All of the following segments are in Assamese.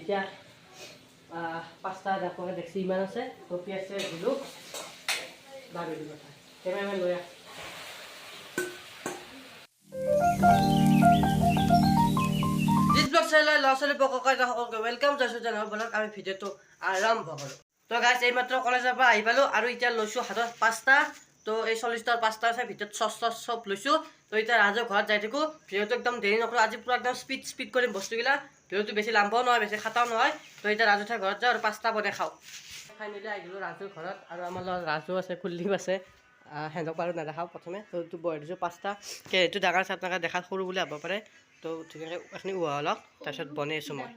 এতিয়া পাঁচটা ডাকৰে দেখছি ইমান আছে তো পিঁয়াজে দিলোঁ বাঢ়ি দিলোঁ কেমেৰামেন লৈ वेलकम আমি ভিডিঅ'টো আৰম্ভ কৰোঁ তো গাইজ এইমাত্ৰ কলেজৰ পৰা আহি পালোঁ আৰু এতিয়া লৈছোঁ হাতত পাঁচটা তো এই 40টাৰ পাঁচটা আছে ভিতৰত চচ চব লৈছোঁ তো এতিয়া ৰাজৰ ঘৰত যাই থাকোঁ ভিডিঅ'টো একদম দেৰি নকৰোঁ আজি পুৰা একদম স্পীড কৰিম বস্তুবিলাক ভিডিঅ'টো বেছি লাম্বাও নহয় বেছি খাটাও নহয় তো এতিয়া ৰাজুঠাৰ ঘৰত যাওঁ আৰু পাঁচটা বনাই খাওঁ ফাইনেলি আহিলোঁ ৰাজুৰ ঘৰত আৰু আমাৰ লগত ৰাজু আছে কুলদীপ আছে সিহঁতক বাৰু নেদেখাওঁ প্ৰথমে তো এইটো বহাই দিছোঁ পাঁচটা কেৰাহীটো ডাঙৰ আপোনালোকে দেখাত সৰু বুলি ভাবিব পাৰে তো ধুনীয়াকৈ এইখিনি উহা অলপ তাৰপিছত বনাই আছোঁ মই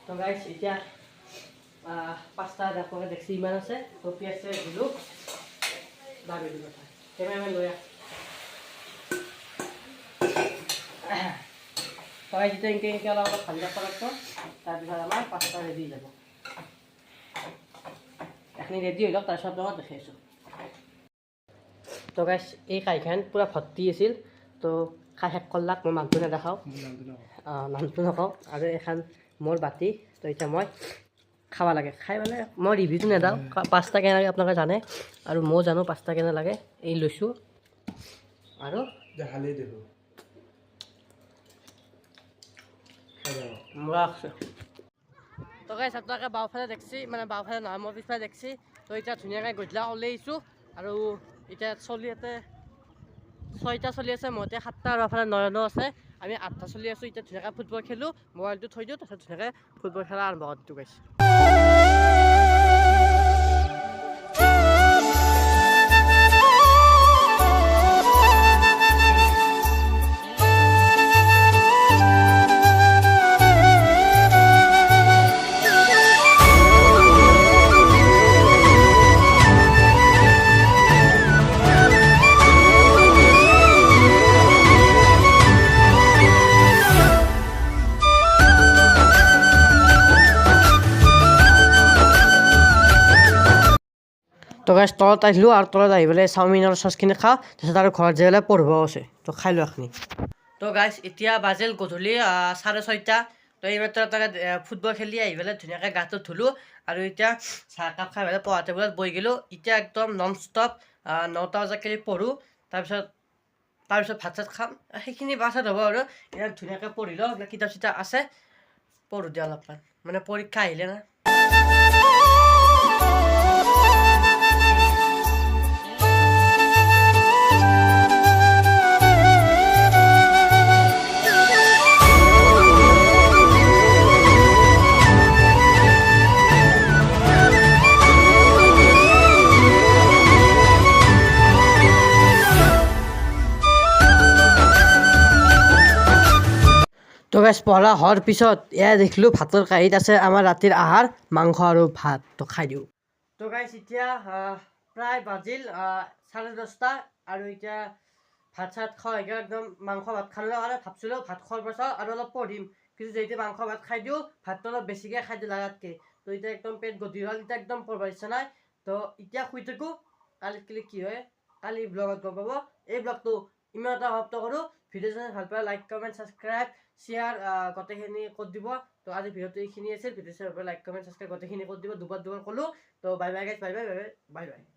তো গাইজ এতিয়া পাঁচটা ডাকৰে দেখছি ইমান আছে তো পিঁয়াজে দিলোঁ বাঢ়ি দিলোঁ কেমেৰামেন লৈ তই যেতিয়া এনেকৈ অলপ ঠাণ্ডা কৰাব তাৰপিছত আমাৰ পাঁচটা ৰেডি যাব এইখিনি ৰেডি হৈ লওক তাৰপিছত লগত দেখাইছোঁ তো গাইজ এই কাঁহীখন পূৰা ভৰ্তি আছিল তো খাই শেষ কৰলাক মই মানুহটো নেদেখাওঁ নামটো নকওঁ আৰু এখন মোৰ বাতি তো এতিয়া মই খাব লাগে খাই মানে মই ৰিভিউটো নেদাওঁ পাঁচটা কেনে লাগে আপোনালোকে জানে আৰু ময়ো জানো পাঁচটা কেনে লাগে এই লৈছোঁ আৰু তো গাইজ আপোনালোকে বাওঁফালে দেখছি মানে বাওঁফালে নহয় মোৰ পিছফালে দেখছি তো এতিয়া ধুনীয়াকৈ গধূলা ওলাই আহিছোঁ আৰু এতিয়া চলি ইয়াতে 6টা চলি আছে মই এতিয়া 7টা আৰু এফালে 9 আছে আমি 8টা চলি আছোঁ এতিয়া ধুনীয়াকৈ ফুটবল খেলোঁ মোবাইলটো থৈ দিওঁ তাৰপিছত ধুনীয়াকৈ ফুটবল খেলা আৰম্ভ কৰি দিওঁ গাইজ তো গাইজ তলত আহিলোঁ আৰু তলত আহি পেলাই চাওমিনৰ চচখিনি খাওঁ তাৰপিছত আৰু ঘৰত যাই পেলাই পঢ়িব আছে তো খাই লওঁ এইখিনি তো গাইজ এতিয়া বাজিল গধূলি 6:30 তো এইমাত্ৰ তাকে ফুটবল খেলি আহি পেলাই ধুনীয়াকৈ গাটো ধুলোঁ আৰু এতিয়া চাহকাপ খাই পেলাই পঢ়া টেবুলত বহি গ'লোঁ এতিয়া একদম নন ষ্টপ 9টা বজালৈকে পঢ়োঁ তাৰপিছত ভাত চাত খাম সেইখিনি পাছত হ'ব আৰু এতিয়া ধুনীয়াকৈ পঢ়ি লওঁ কিতাপ চিতাপ আছে পঢ়োঁ দিয়া অলপমান মানে পৰীক্ষা আহিলে না তো গাইজ পঢ়া হোৱাৰ পিছত এয়া দেখিলোঁ ভাতৰ কাঁহীত আছে আমাৰ ৰাতিৰ আহাৰ মাংস আৰু ভাত তো খাই দিওঁ তো গাইজ এতিয়া প্ৰায় বাজিল 10:30 আৰু এতিয়া ভাত চাত খোৱা হৈ একদম মাংস ভাত খালোঁ আৰু ভাবছিলোঁ ভাত খোৱাৰ পাছত আৰু অলপ পঢ়িম কিন্তু যেতিয়া মাংস ভাত খাই দিওঁ ভাতটো অলপ বেছিকৈ খাই দিওঁ লাগাতকৈ তো এতিয়া একদম পেট গধুৰ হ'ল এতিয়া একদম পঢ়িব ইচ্ছা নাই তো এতিয়া শুই থাকোঁ কালি কি হয় কালি ব্লগত গম পাব এই ব্লগটো ইমান এটা সমাপ্ত কৰোঁ ভিডিঅ' চাই ভাল পালে লাইক কমেণ্ট ছাবস্ক্ৰাইব শ্বেয়াৰ গোটেইখিনি কৰি দিব তো আজি ভিডিঅ'টো এইখিনি আছিল ভিডিঅ' চাই লাইক কমেণ্ট ছাবস্ক্ৰাইব গোটেইখিনি কৰি দিব দুবাৰ ক'লোঁ তো bye bye guys bye bye